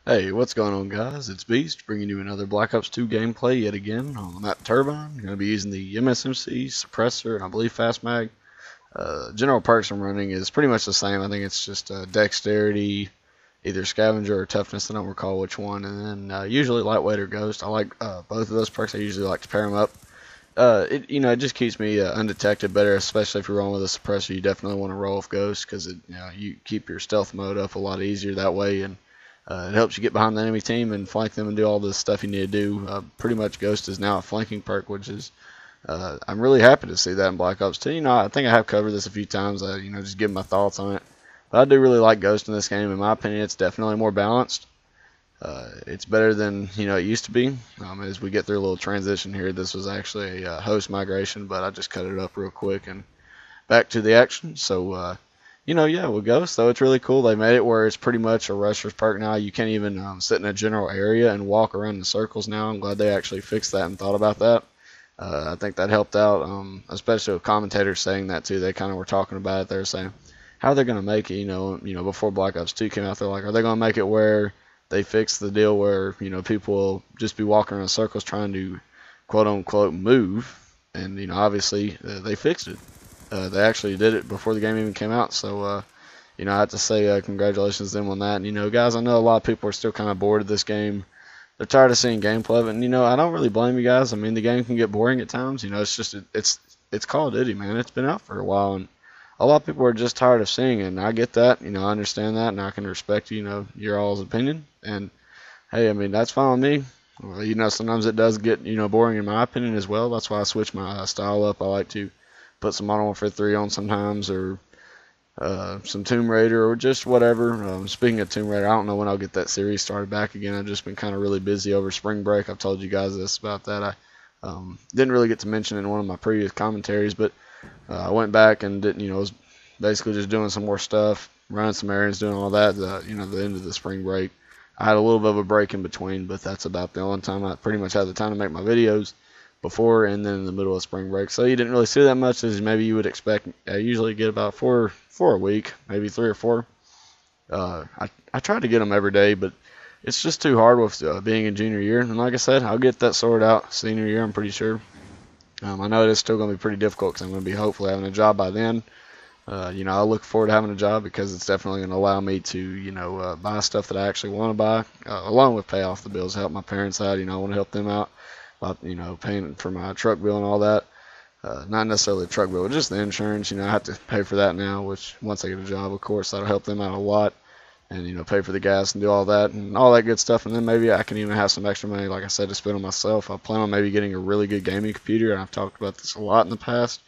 Hey, what's going on, guys? It's Beast bringing you another Black Ops 2 gameplay yet again on the map Turbine. I'm going to be using the MSMC, Suppressor, and I believe Fast Mag. General perks I'm running is pretty much the same. I think it's just Dexterity, either Scavenger or Toughness. I don't recall which one. And then usually Lightweight or Ghost. I like both of those perks. I usually like to pair them up. It just keeps me undetected better, especially if you're rolling with a Suppressor. You definitely want to roll with Ghost because you keep your stealth mode up a lot easier that way, and it helps you get behind the enemy team and flank them and do all the stuff you need to do. Pretty much Ghost is now a flanking perk, which is I'm really happy to see that in Black Ops 2. I think I have covered this a few times. Just give my thoughts on it. But I do really like Ghost in this game. In my opinion, it's definitely more balanced. It's better than it used to be. As we get through a little transition here, this was actually a host migration, but I just cut it up real quick and back to the action. So. Yeah, with Ghost, though, it's really cool. They made it where it's pretty much a rusher's perk now. You can't even sit in a general area and walk around in circles now. I'm glad they actually fixed that and thought about that. I think that helped out, especially with commentators saying that, too. They kind of were talking about it. They were saying how they're going to make it, before Black Ops 2 came out. They're like, are they going to make it where they fix the deal where, people will just be walking around in circles trying to, quote-unquote, move? And, obviously, they fixed it. They actually did it before the game even came out, so I have to say congratulations to them on that. And guys, I know a lot of people are still kind of bored of this game. They're tired of seeing gameplay of it, and I don't really blame you guys. I mean, the game can get boring at times. It's just it's Call of Duty, man. It's been out for a while, and a lot of people are just tired of seeing it. And I get that. I understand that, and I can respect your all's opinion. And hey, I mean, that's fine with me. Well, sometimes it does get boring in my opinion as well. That's why I switch my style up. I like to put some Modern Warfare 3 on sometimes, or some Tomb Raider, or just whatever. Speaking of Tomb Raider, I don't know when I'll get that series started back again. I've just been kind of really busy over spring break. I've told you guys this about that. I didn't really get to mention it in one of my previous commentaries, but I went back and was basically just doing some more stuff, running some errands, doing all that. The end of the spring break. I had a little bit of a break in between, but that's about the only time I pretty much had the time to make my videos. Before and then in the middle of spring break, so you didn't really see that much as maybe you would expect. I usually get about four a week, maybe 3 or 4. I try to get them every day, but it's just too hard with being in junior year. And like I said, I'll get that sorted out senior year, I'm pretty sure. I know it is still going to be pretty difficult because I'm going to be hopefully having a job by then. I look forward to having a job because it's definitely going to allow me to buy stuff that I actually want to buy, along with pay off the bills, help my parents out. I want to help them out. Paying for my truck bill and all that. Not necessarily the truck bill, but just the insurance. I have to pay for that now, which once I get a job, of course, that'll help them out a lot. And, pay for the gas and do all that and all that good stuff. And then maybe I can even have some extra money, like I said, to spend on myself. I plan on maybe getting a really good gaming computer, and I've talked about this a lot in the past.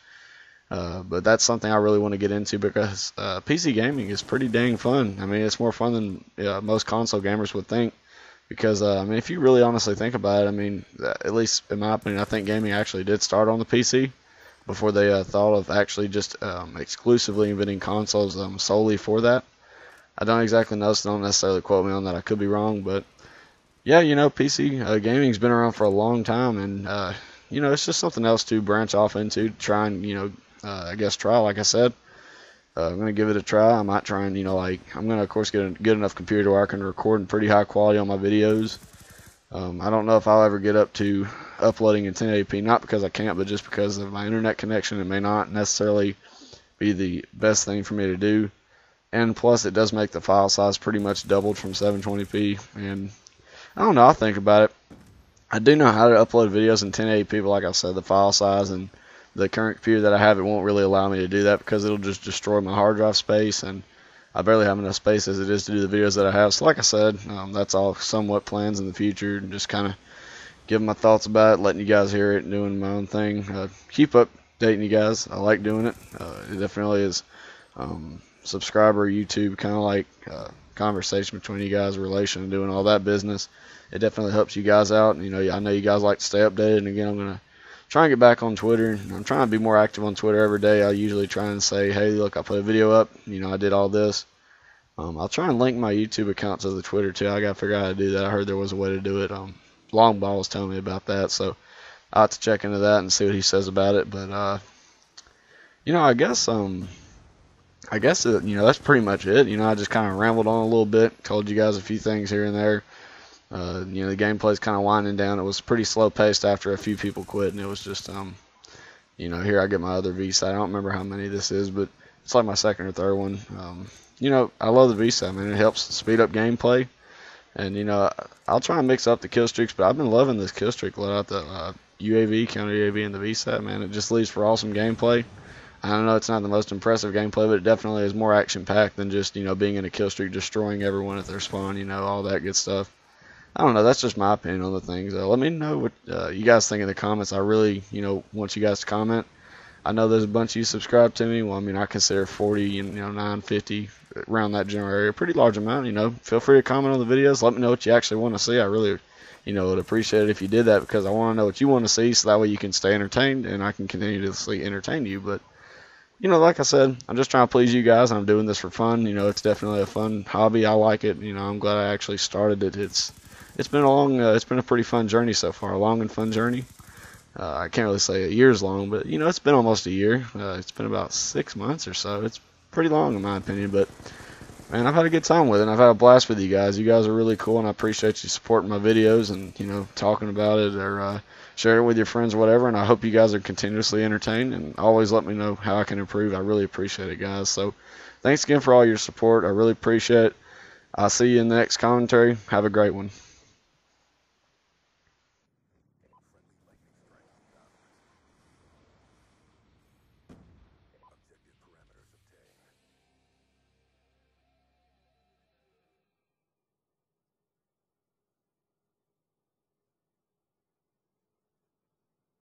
But that's something I really want to get into because PC gaming is pretty dang fun. I mean, it's more fun than most console gamers would think. Because, if you really honestly think about it, at least in my opinion, I think gaming actually did start on the PC before they thought of actually just exclusively inventing consoles solely for that. I don't exactly know, so don't necessarily quote me on that. I could be wrong, but yeah, PC gaming's been around for a long time, and, it's just something else to branch off into, to try and, I guess try, like I said. I'm going to give it a try. I might try and, I'm going to, of course, get a good enough computer where I can record in pretty high quality on my videos. I don't know if I'll ever get up to uploading in 1080p, not because I can't, but just because of my internet connection. It may not necessarily be the best thing for me to do. And plus, it does make the file size pretty much doubled from 720p. And I don't know, I'll think about it. I do know how to upload videos in 1080p, but like I said, the file size and the current computer that I have, it won't really allow me to do that because it'll just destroy my hard drive space, and I barely have enough space as it is to do the videos that I have. So like I said, that's all somewhat plans in the future, and just kind of giving my thoughts about it, letting you guys hear it, and doing my own thing. Keep updating you guys. I like doing it. It definitely is subscriber YouTube, kind of like conversation between you guys, relation, and doing all that business. It definitely helps you guys out. I know you guys like to stay updated, and again, I'm going to try and get back on Twitter. I'm trying to be more active on Twitter every day. I usually try and say, hey, look, I put a video up. I did all this. I'll try and link my YouTube account to the Twitter, too. I got to figure out how to do that. I heard there was a way to do it. Longball was telling me about that, so I'll have to check into that and see what he says about it. But, I guess I guess that's pretty much it. I just kind of rambled on a little bit, told you guys a few things here and there. The gameplay's kind of winding down. It was pretty slow paced after a few people quit, and it was just here I get my other VSAT. I don't remember how many this is, but it's like my second or third one. I love the VSAT, man. It helps speed up gameplay. And, I'll try and mix up the kill streaks, but I've been loving this kill streak loadout, the UAV, counter UAV, and the VSAT, man. It just leaves for awesome gameplay. I don't know, it's not the most impressive gameplay, but it definitely is more action-packed than just, being in a kill streak, destroying everyone at their spawn, all that good stuff. I don't know, that's just my opinion on the things. Let me know what you guys think in the comments. I really, want you guys to comment. I know there's a bunch of you subscribed to me. Well, I consider 40, 950, around that general area, a pretty large amount. Feel free to comment on the videos. Let me know what you actually want to see. I really, would appreciate it if you did that, because I want to know what you want to see, so that way you can stay entertained and I can continuously entertain you. But, like I said, I'm just trying to please you guys, and I'm doing this for fun. It's definitely a fun hobby. I like it. I'm glad I actually started it. It's been it's been a pretty fun journey so far, a long and fun journey. I can't really say a year's long, but it's been almost a year. It's been about 6 months or so. It's pretty long in my opinion, but man, I've had a good time with it, and I've had a blast with you guys. You guys are really cool, and I appreciate you supporting my videos and talking about it, or sharing it with your friends or whatever. And I hope you guys are continuously entertained, and always let me know how I can improve. I really appreciate it, guys. So thanks again for all your support. I really appreciate it. I'll see you in the next commentary. Have a great one.